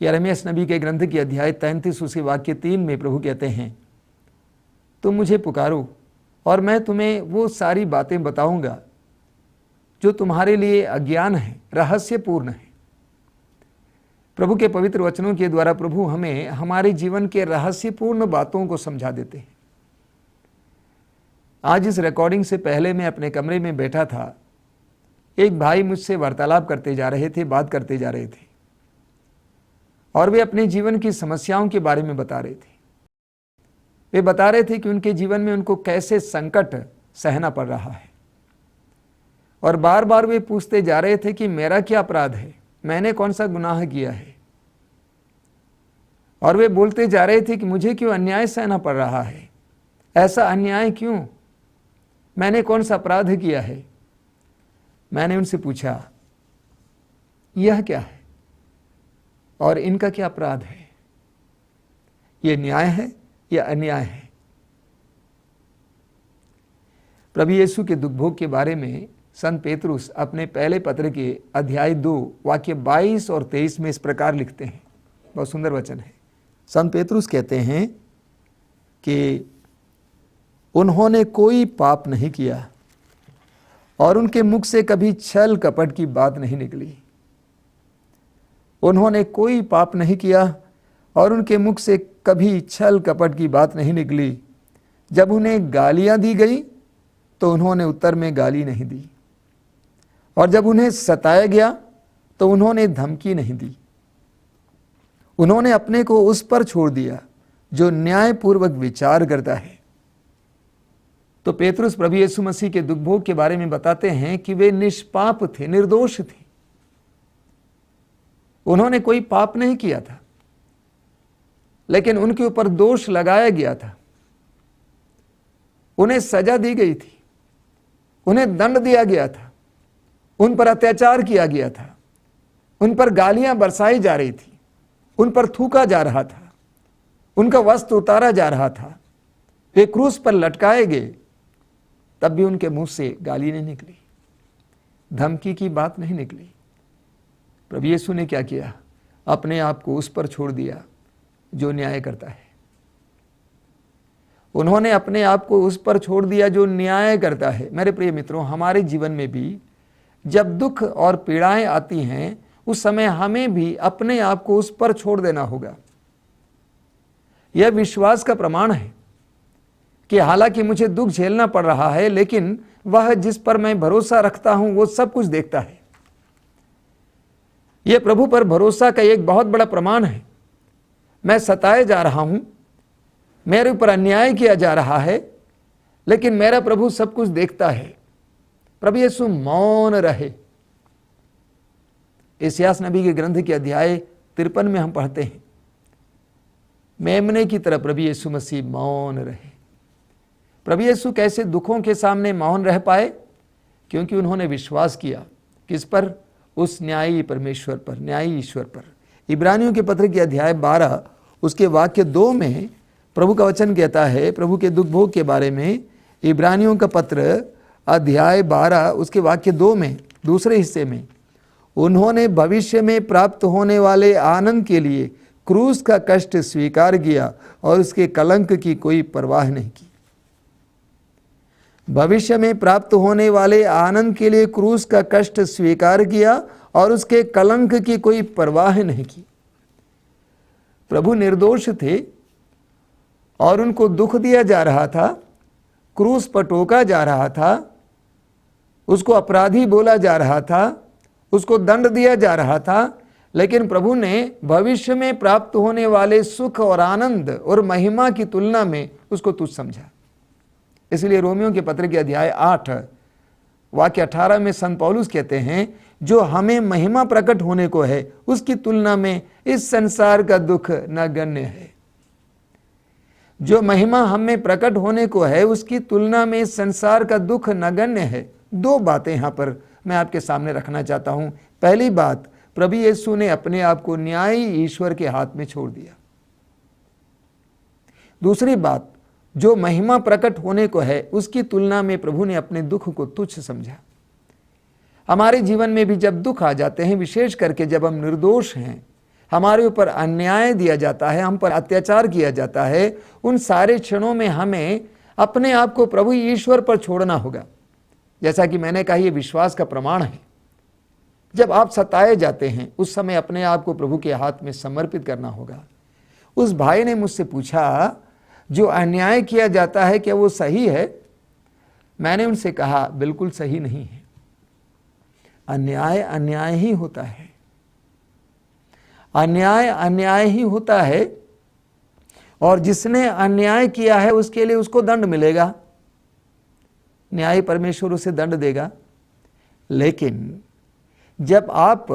यिर्मयाह नबी के ग्रंथ की अध्याय 33 उसके वाक्य 3 में प्रभु कहते हैं, तुम मुझे पुकारो और मैं तुम्हें वो सारी बातें बताऊंगा जो तुम्हारे लिए अज्ञान है, रहस्यपूर्ण है। प्रभु के पवित्र वचनों के द्वारा प्रभु हमें हमारे जीवन के रहस्यपूर्ण बातों को समझा देते हैं। आज इस रिकॉर्डिंग से पहले मैं अपने कमरे में बैठा था। एक भाई मुझसे वार्तालाप करते जा रहे थे, बात करते जा रहे थे और वे अपने जीवन की समस्याओं के बारे में बता रहे थे। वे बता रहे थे कि उनके जीवन में उनको कैसे संकट सहना पड़ रहा है और बार बार वे पूछते जा रहे थे कि मेरा क्या अपराध है, मैंने कौन सा गुनाह किया है। और वे बोलते जा रहे थे कि मुझे क्यों अन्याय सहना पड़ रहा है, ऐसा अन्याय क्यों, मैंने कौन सा अपराध किया है। मैंने उनसे पूछा, यह क्या है और इनका क्या अपराध है, यह न्याय है या अन्याय है। प्रभु यीशु के दुख भोग के बारे में संत पेतरुस अपने पहले पत्र के अध्याय 2 वाक्य 22 और 23 में इस प्रकार लिखते हैं। बहुत सुंदर वचन है। संत पेतरुस कहते हैं कि उन्होंने कोई पाप नहीं किया और उनके मुख से कभी छल कपट की बात नहीं निकली। उन्होंने कोई पाप नहीं किया और उनके मुख से कभी छल कपट की बात नहीं निकली। जब उन्हें गालियां दी गई तो उन्होंने उत्तर में गाली नहीं दी और जब उन्हें सताया गया तो उन्होंने धमकी नहीं दी। उन्होंने अपने को उस पर छोड़ दिया जो न्यायपूर्वक विचार करता है। तो पेतरुस प्रभु यीशु मसीह के दुख भोग के बारे में बताते हैं कि वे निष्पाप थे, निर्दोष थे। उन्होंने कोई पाप नहीं किया था, लेकिन उनके ऊपर दोष लगाया गया था। उन्हें सजा दी गई थी, उन्हें दंड दिया गया था, उन पर अत्याचार किया गया था, उन पर गालियां बरसाई जा रही थी, उन पर थूका जा रहा था, उनका वस्त्र उतारा जा रहा था, वे क्रूस पर लटकाए गए। तब भी उनके मुंह से गाली नहीं निकली, धमकी की बात नहीं निकली। प्रभु यीशु ने क्या किया, अपने आप को उस पर छोड़ दिया जो न्याय करता है। उन्होंने अपने आप को उस पर छोड़ दिया जो न्याय करता है। मेरे प्रिय मित्रों, हमारे जीवन में भी जब दुख और पीड़ाएं आती हैं, उस समय हमें भी अपने आप को उस पर छोड़ देना होगा। यह विश्वास का प्रमाण है कि हालांकि मुझे दुख झेलना पड़ रहा है, लेकिन वह जिस पर मैं भरोसा रखता हूं वो सब कुछ देखता है। यह प्रभु पर भरोसा का एक बहुत बड़ा प्रमाण है। मैं सताए जा रहा हूं, मेरे ऊपर अन्याय किया जा रहा है, लेकिन मेरा प्रभु सब कुछ देखता है। प्रभु यीशु मौन रहे। यशायाह नबी के ग्रंथ के अध्याय 53 में हम पढ़ते हैं, मेमने की तरह प्रभु यीशु मसीह मौन रहे। प्रभु यीशु कैसे दुखों के सामने मौन रह पाए? क्योंकि उन्होंने विश्वास किया किस पर? उस न्यायी परमेश्वर पर, न्यायी ईश्वर पर। इब्रानियों के पत्र के अध्याय 12 उसके वाक्य 2 में प्रभु का वचन कहता है, प्रभु के दुख भोग के बारे में। इब्रानियों का पत्र अध्याय 12 उसके वाक्य 2 में, दूसरे हिस्से में, उन्होंने भविष्य में प्राप्त होने वाले आनंद के लिए क्रूस का कष्ट स्वीकार किया और उसके कलंक की कोई परवाह नहीं की। भविष्य में प्राप्त होने वाले आनंद के लिए क्रूस का कष्ट स्वीकार किया और उसके कलंक की कोई परवाह नहीं की। प्रभु निर्दोष थे और उनको दुख दिया जा रहा था, क्रूस पर टोका जा रहा था, उसको अपराधी बोला जा रहा था, उसको दंड दिया जा रहा था, लेकिन प्रभु ने भविष्य में प्राप्त होने वाले सुख और आनंद और महिमा की तुलना में उसको तुच्छ समझा। इसलिए रोमियों के पत्र के अध्याय 8 वाक्य 18 में संत पौलुस कहते हैं, जो हमें महिमा प्रकट होने को है उसकी तुलना में इस संसार का दुख नगण्य है। जो महिमा हमें प्रकट होने को है उसकी तुलना में इस संसार का दुख नगण्य है। दो बातें यहां पर मैं आपके सामने रखना चाहता हूं। पहली बात, प्रभु यीशु ने अपने आप को न्यायी ईश्वर के हाथ में छोड़ दिया। दूसरी बात, जो महिमा प्रकट होने को है उसकी तुलना में प्रभु ने अपने दुख को तुच्छ समझा। हमारे जीवन में भी जब दुख आ जाते हैं, विशेष करके जब हम निर्दोष हैं, हमारे ऊपर अन्याय दिया जाता है, हम पर अत्याचार किया जाता है, उन सारे क्षणों में हमें अपने आप को प्रभु ईश्वर पर छोड़ना होगा। जैसा कि मैंने कहा, यह विश्वास का प्रमाण है। जब आप सताए जाते हैं उस समय अपने आप को प्रभु के हाथ में समर्पित करना होगा। उस भाई ने मुझसे पूछा, जो अन्याय किया जाता है क्या वो सही है? मैंने उनसे कहा, बिल्कुल सही नहीं है। अन्याय अन्याय ही होता है, अन्याय अन्याय ही होता है, और जिसने अन्याय किया है उसके लिए उसको दंड मिलेगा, न्याय परमेश्वर उसे दंड देगा। लेकिन जब आप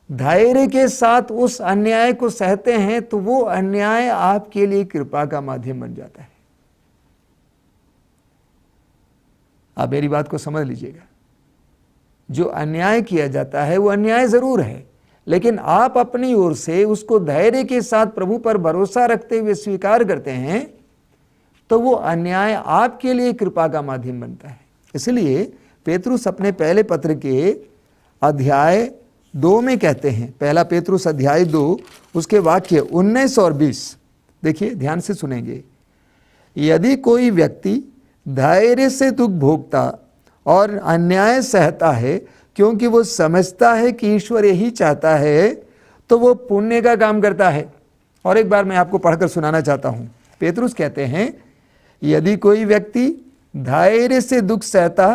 धैर्य के साथ उस अन्याय को सहते हैं तो वो अन्याय आपके लिए कृपा का माध्यम बन जाता है। आप मेरी बात को समझ लीजिएगा। जो अन्याय किया जाता है वो अन्याय जरूर है, लेकिन आप अपनी ओर से उसको धैर्य के साथ प्रभु पर भरोसा रखते हुए स्वीकार करते हैं तो वो अन्याय आपके लिए कृपा का माध्यम बनता है। इसलिए पेतरुस अपने पहले पत्र के अध्याय 2 में कहते हैं, पहला पेतरुस अध्याय 2 उसके वाक्य 19 और 20 देखिए, ध्यान से सुनेंगे। यदि कोई व्यक्ति धैर्य से दुख भोगता और अन्याय सहता है क्योंकि वो समझता है कि ईश्वर यही चाहता है, तो वो पुण्य का काम करता है। और एक बार मैं आपको पढ़कर सुनाना चाहता हूं। पेतरुस कहते हैं, यदि कोई व्यक्ति धैर्य से दुख सहता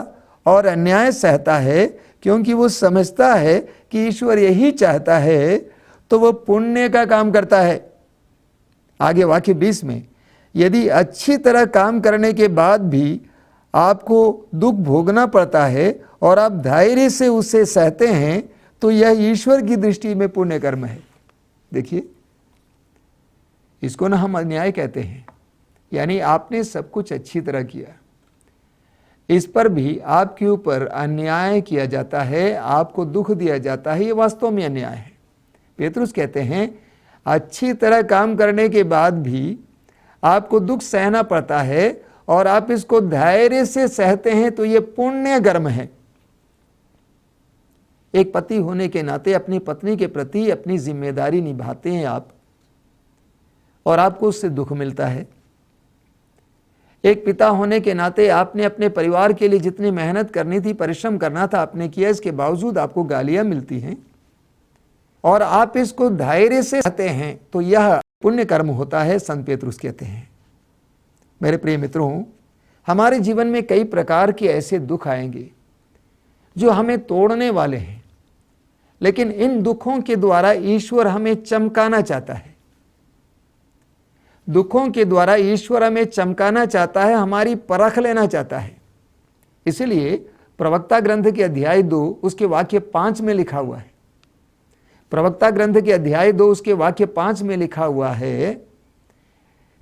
और अन्याय सहता है क्योंकि वो समझता है कि ईश्वर यही चाहता है, तो वो पुण्य का काम करता है। आगे वाक्य 20 में, यदि अच्छी तरह काम करने के बाद भी आपको दुख भोगना पड़ता है और आप धैर्य से उसे सहते हैं, तो यह ईश्वर की दृष्टि में पुण्य कर्म है। देखिए, इसको ना हम अन्याय कहते हैं, यानी आपने सब कुछ अच्छी तरह किया, इस पर भी आपके ऊपर अन्याय किया जाता है, आपको दुख दिया जाता है, ये वास्तव में अन्याय है। पेतरुस कहते हैं, अच्छी तरह काम करने के बाद भी आपको दुख सहना पड़ता है और आप इसको धैर्य से सहते हैं, तो ये पुण्य कर्म है। एक पति होने के नाते अपनी पत्नी के प्रति अपनी जिम्मेदारी निभाते हैं आप, और आपको उससे दुख मिलता है। एक पिता होने के नाते आपने अपने परिवार के लिए जितनी मेहनत करनी थी, परिश्रम करना था, आपने किया, इसके बावजूद आपको गालियां मिलती हैं और आप इसको धैर्य से सहते हैं, तो यह पुण्य कर्म होता है, संत पेतरुस कहते हैं। मेरे प्रिय मित्रों, हमारे जीवन में कई प्रकार के ऐसे दुख आएंगे जो हमें तोड़ने वाले हैं, लेकिन इन दुखों के द्वारा ईश्वर हमें चमकाना चाहता है। दुखों के द्वारा ईश्वर हमें चमकाना चाहता है, हमारी परख लेना चाहता है। इसलिए प्रवक्ता ग्रंथ के अध्याय 2 उसके वाक्य 5 में लिखा हुआ है, प्रवक्ता ग्रंथ के अध्याय 2 उसके वाक्य 5 में लिखा हुआ है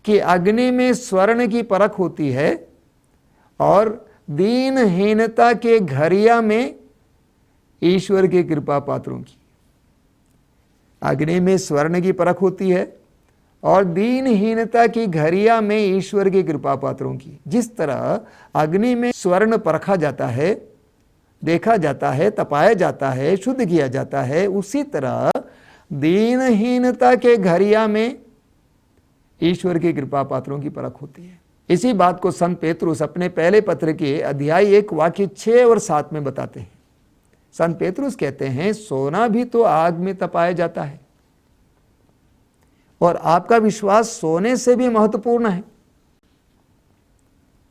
कि अग्नि में स्वर्ण की परख होती है और दीनहीनता के घरिया में ईश्वर के कृपा पात्रों की। अग्नि में स्वर्ण की परख होती है और दीनहीनता की घरिया में ईश्वर के कृपा पात्रों की। जिस तरह अग्नि में स्वर्ण परखा जाता है, देखा जाता है, तपाया जाता है, शुद्ध किया जाता है, उसी तरह दीनहीनता के घरिया में ईश्वर की कृपा पात्रों की परख होती है। इसी बात को संत पेतरुस अपने पहले पत्र के अध्याय 1 वाक्य 6 और 7 में बताते हैं। संत पेतरुस कहते हैं, सोना भी तो आग में तपाया जाता है और आपका विश्वास सोने से भी महत्वपूर्ण है।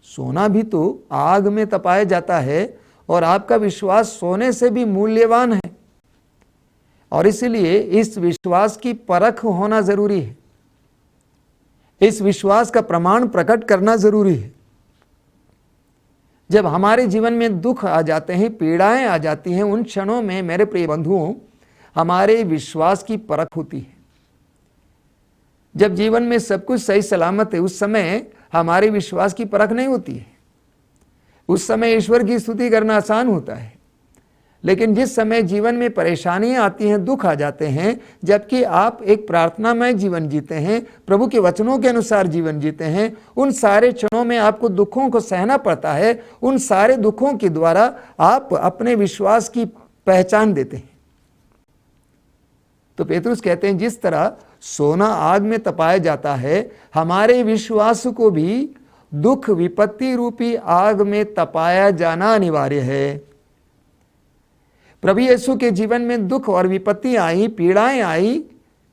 सोना भी तो आग में तपाया जाता है और आपका विश्वास सोने से भी मूल्यवान है, और इसलिए इस विश्वास की परख होना जरूरी है, इस विश्वास का प्रमाण प्रकट करना जरूरी है। जब हमारे जीवन में दुख आ जाते हैं, पीड़ाएं आ जाती हैं, उन क्षणों में मेरे प्रिय बंधुओं हमारे विश्वास की परख होती है। जब जीवन में सब कुछ सही सलामत है, उस समय हमारे विश्वास की परख नहीं होती है। उस समय ईश्वर की स्तुति करना आसान होता है। लेकिन जिस समय जीवन में परेशानियां आती हैं, दुख आ जाते हैं, जबकि आप एक प्रार्थनामय जीवन जीते हैं, प्रभु के वचनों के अनुसार जीवन जीते हैं, उन सारे क्षणों में आपको दुखों को सहना पड़ता है। उन सारे दुखों के द्वारा आप अपने विश्वास की पहचान देते हैं। तो पेतरुस कहते हैं जिस तरह सोना आग में तपाया जाता है, हमारे विश्वास को भी दुख विपत्ति रूपी आग में तपाया जाना अनिवार्य है। प्रभु यीशु के जीवन में दुख और विपत्ति आई, पीड़ाएं आई,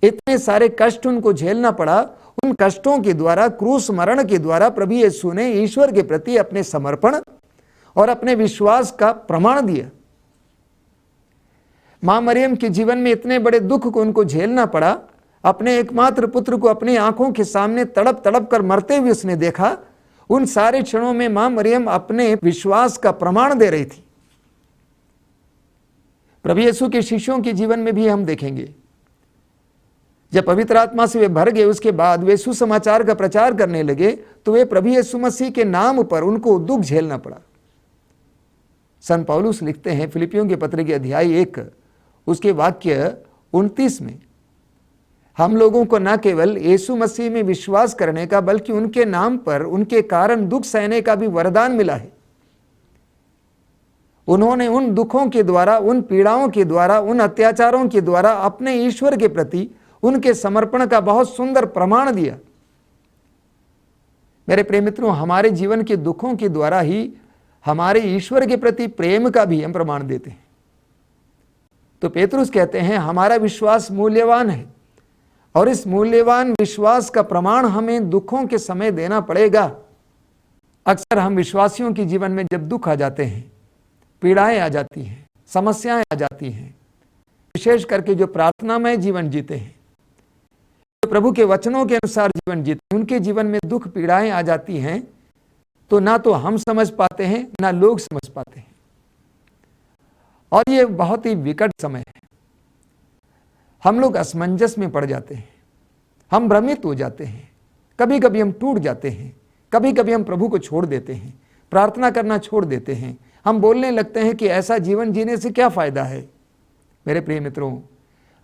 इतने सारे कष्ट उनको झेलना पड़ा। उन कष्टों के द्वारा, क्रूस मरण के द्वारा प्रभु यीशु ने ईश्वर के प्रति अपने समर्पण और अपने विश्वास का प्रमाण दिया। मां मरियम के जीवन में इतने बड़े दुख को उनको झेलना पड़ा। अपने एकमात्र पुत्र को अपनी आंखों के सामने तड़प तड़प कर मरते हुए उसने देखा। उन सारे क्षणों में मां मरियम अपने विश्वास का प्रमाण दे रही थी। प्रभु यीशु के शिष्यों के जीवन में भी हम देखेंगे, जब पवित्र आत्मा से वे भर गए, उसके बाद वे सुसमाचार का प्रचार करने लगे, तो वे प्रभु यीशु मसीह के नाम पर उनको दुख झेलना पड़ा। संत पौलुस लिखते हैं फिलिपियों के पत्र के अध्याय 1 उसके वाक्य 29 में, हम लोगों को न केवल यीशु मसीह में विश्वास करने का, बल्कि उनके नाम पर उनके कारण दुख सहने का भी वरदान मिला है। उन्होंने उन दुखों के द्वारा, उन पीड़ाओं के द्वारा, उन अत्याचारों के द्वारा अपने ईश्वर के प्रति उनके समर्पण का बहुत सुंदर प्रमाण दिया। मेरे प्रिय मित्रों, हमारे जीवन के दुखों के द्वारा ही हमारे ईश्वर के प्रति प्रेम का भी हम प्रमाण देते हैं। तो पेतरुस कहते हैं हमारा विश्वास मूल्यवान है और इस मूल्यवान विश्वास का प्रमाण हमें दुखों के समय देना पड़ेगा। अक्सर हम विश्वासियों के जीवन में जब दुख आ जाते हैं, पीड़ाएं आ जाती हैं, समस्याएं आ जाती हैं, विशेष करके जो प्रार्थनामय जीवन जीते हैं, जो प्रभु के वचनों के अनुसार जीवन जीते हैं, उनके जीवन में दुख पीड़ाएं आ जाती हैं, तो ना तो हम समझ पाते हैं ना लोग समझ पाते हैं। और ये बहुत ही विकट समय है। हम लोग असमंजस में पड़ जाते हैं, हम भ्रमित हो जाते हैं, कभी कभी हम टूट जाते हैं, कभी कभी हम प्रभु को छोड़ देते हैं, प्रार्थना करना छोड़ देते हैं। हम बोलने लगते हैं कि ऐसा जीवन जीने से क्या फायदा है। मेरे प्रिय मित्रों,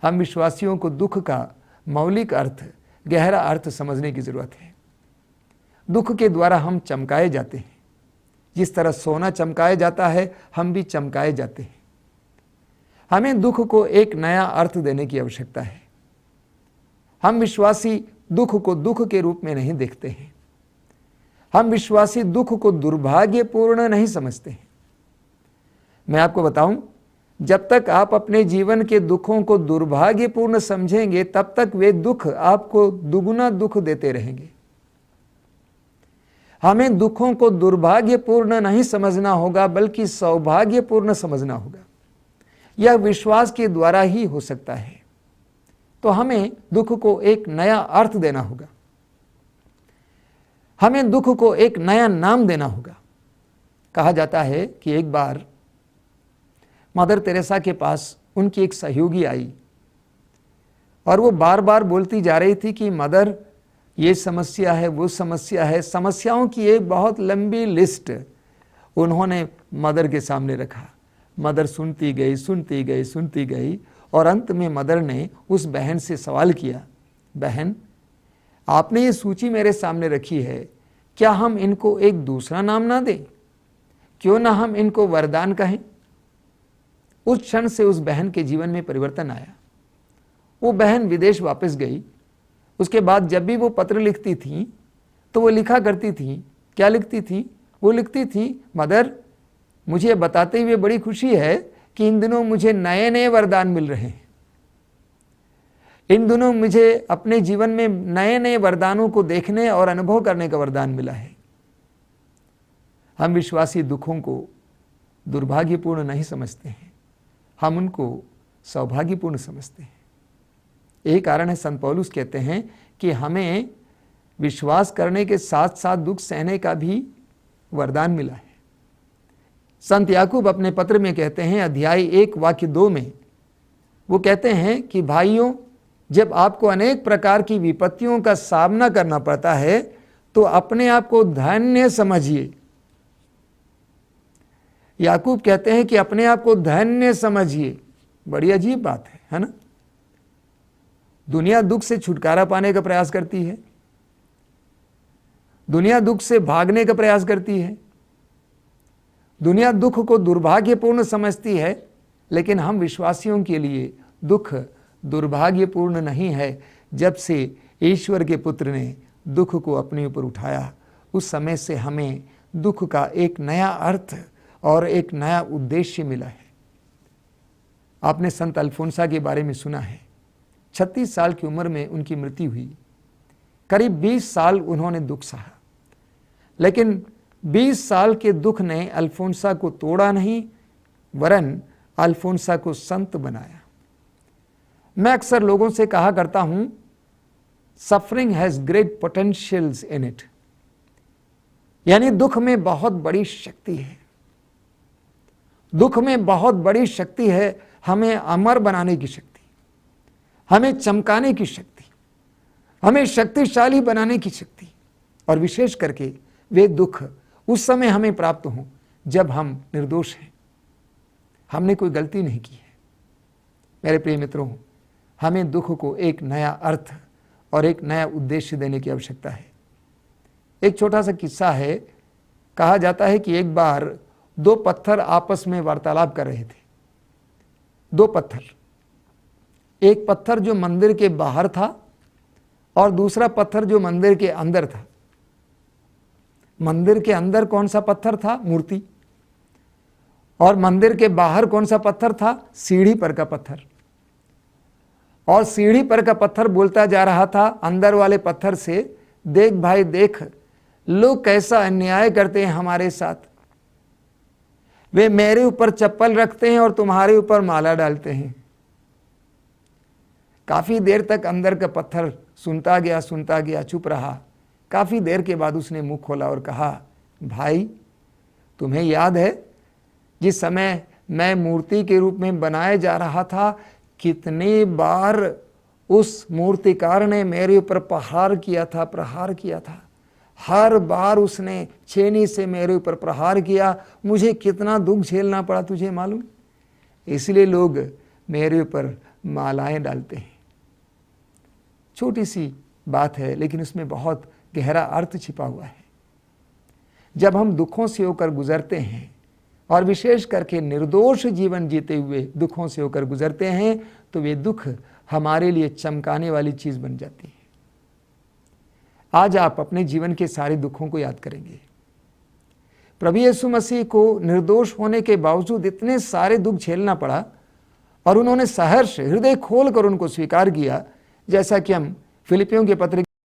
हम विश्वासियों को दुख का मौलिक अर्थ, गहरा अर्थ समझने की जरूरत है। दुख के द्वारा हम चमकाए जाते हैं। जिस तरह सोना चमकाया जाता है, हम भी चमकाए जाते हैं। हमें दुख को एक नया अर्थ देने की आवश्यकता है। हम विश्वासी दुख को दुख के रूप में नहीं देखते हैं। हम विश्वासी दुख को दुर्भाग्यपूर्ण नहीं समझते हैं। मैं आपको बताऊं, जब तक आप अपने जीवन के दुखों को दुर्भाग्यपूर्ण समझेंगे, तब तक वे दुख आपको दुगुना दुख देते रहेंगे। हमें दुखों को दुर्भाग्यपूर्ण नहीं समझना होगा, बल्कि सौभाग्यपूर्ण समझना होगा। यह विश्वास के द्वारा ही हो सकता है। तो हमें दुख को एक नया अर्थ देना होगा, हमें दुख को एक नया नाम देना होगा। कहा जाता है कि एक बार मदर तेरेसा के पास उनकी एक सहयोगी आई और वो बार बार बोलती जा रही थी कि मदर, ये समस्या है, वो समस्या है। समस्याओं की एक बहुत लंबी लिस्ट उन्होंने मदर के सामने रखा। मदर सुनती गई, सुनती गई, सुनती गई और अंत में मदर ने उस बहन से सवाल किया, बहन, आपने ये सूची मेरे सामने रखी है, क्या हम इनको एक दूसरा नाम ना दें? क्यों ना हम इनको वरदान कहें? उस क्षण से उस बहन के जीवन में परिवर्तन आया। वो बहन विदेश वापस गई। उसके बाद जब भी वो पत्र लिखती थी तो वो लिखा करती थी, क्या लिखती थी? वो लिखती थी, मदर, मुझे बताते हुए बड़ी खुशी है कि इन दिनों मुझे नए नए वरदान मिल रहे हैं। इन दिनों मुझे अपने जीवन में नए नए वरदानों को देखने और अनुभव करने का वरदान मिला है। हम विश्वासी दुखों को दुर्भाग्यपूर्ण नहीं समझते हैं, हम उनको सौभाग्यपूर्ण समझते हैं। यही कारण है संत पौलुस कहते हैं कि हमें विश्वास करने के साथ साथ दुख सहने का भी वरदान मिला है। संत याकूब अपने पत्र में कहते हैं, अध्याय 1 वाक्य 2 में वो कहते हैं कि भाइयों, जब आपको अनेक प्रकार की विपत्तियों का सामना करना पड़ता है तो अपने आप को धन्य समझिए। याकूब कहते हैं कि अपने आप को धन्य समझिए। बड़ी अजीब बात है ना? दुनिया दुख से छुटकारा पाने का प्रयास करती है, दुनिया दुख से भागने का प्रयास करती है, दुनिया दुख को दुर्भाग्यपूर्ण समझती है, लेकिन हम विश्वासियों के लिए दुख दुर्भाग्यपूर्ण नहीं है। जब से ईश्वर के पुत्र ने दुख को अपने ऊपर उठाया, उस समय से हमें दुख का एक नया अर्थ और एक नया उद्देश्य मिला है। आपने संत अल्फोंसा के बारे में सुना है। 36 साल की उम्र में उनकी मृत्यु हुई। करीब 20 साल उन्होंने दुख सहा, लेकिन 20 साल के दुख ने अल्फोंसा को तोड़ा नहीं, वरन अल्फोंसा को संत बनाया। मैं अक्सर लोगों से कहा करता हूं, suffering has great potentials in it, यानी दुख में बहुत बड़ी शक्ति है। दुख में बहुत बड़ी शक्ति है, हमें अमर बनाने की शक्ति, हमें चमकाने की शक्ति, हमें शक्तिशाली बनाने की शक्ति। और विशेष करके वे दुख उस समय हमें प्राप्त हों जब हम निर्दोष हैं, हमने कोई गलती नहीं की है। मेरे प्रिय मित्रों, हमें दुख को एक नया अर्थ और एक नया उद्देश्य देने की आवश्यकता है। एक छोटा सा किस्सा है। कहा जाता है कि एक बार 2 पत्थर आपस में वार्तालाप कर रहे थे। 2 पत्थर, एक पत्थर जो मंदिर के बाहर था और दूसरा पत्थर जो मंदिर के अंदर था। मंदिर के अंदर कौन सा पत्थर था? मूर्ति। और मंदिर के बाहर कौन सा पत्थर था? सीढ़ी पर का पत्थर। और सीढ़ी पर का पत्थर बोलता जा रहा था अंदर वाले पत्थर से, देख भाई देख, लोग कैसा अन्याय करते हैं हमारे साथ। वे मेरे ऊपर चप्पल रखते हैं और तुम्हारे ऊपर माला डालते हैं। काफी देर तक अंदर का पत्थर सुनता गया, चुप रहा। काफी देर के बाद उसने मुंह खोला और कहा, भाई तुम्हें याद है जिस समय मैं मूर्ति के रूप में बनाया जा रहा था, कितने बार उस मूर्तिकार ने मेरे ऊपर प्रहार किया था। हर बार उसने छेनी से मेरे ऊपर प्रहार किया। मुझे कितना दुख झेलना पड़ा, तुझे मालूम? इसलिए लोग मेरे ऊपर मालाएं डालते हैं। छोटी सी बात है, लेकिन उसमें बहुत गहरा अर्थ छिपा हुआ है। जब हम दुखों से होकर गुजरते हैं, और विशेष करके निर्दोष जीवन जीते हुए दुखों से होकर गुजरते हैं, तो वे दुख हमारे लिए चमकाने वाली चीज बन जाती है। आज आप अपने जीवन के सारे दुखों को याद करेंगे। प्रभु यीशु मसीह को निर्दोष होने के बावजूद इतने सारे दुख झेलना पड़ा, और उन्होंने सहर्ष हृदय खोलकर उनको स्वीकार किया। जैसा कि हम फिलिपियों के पत्र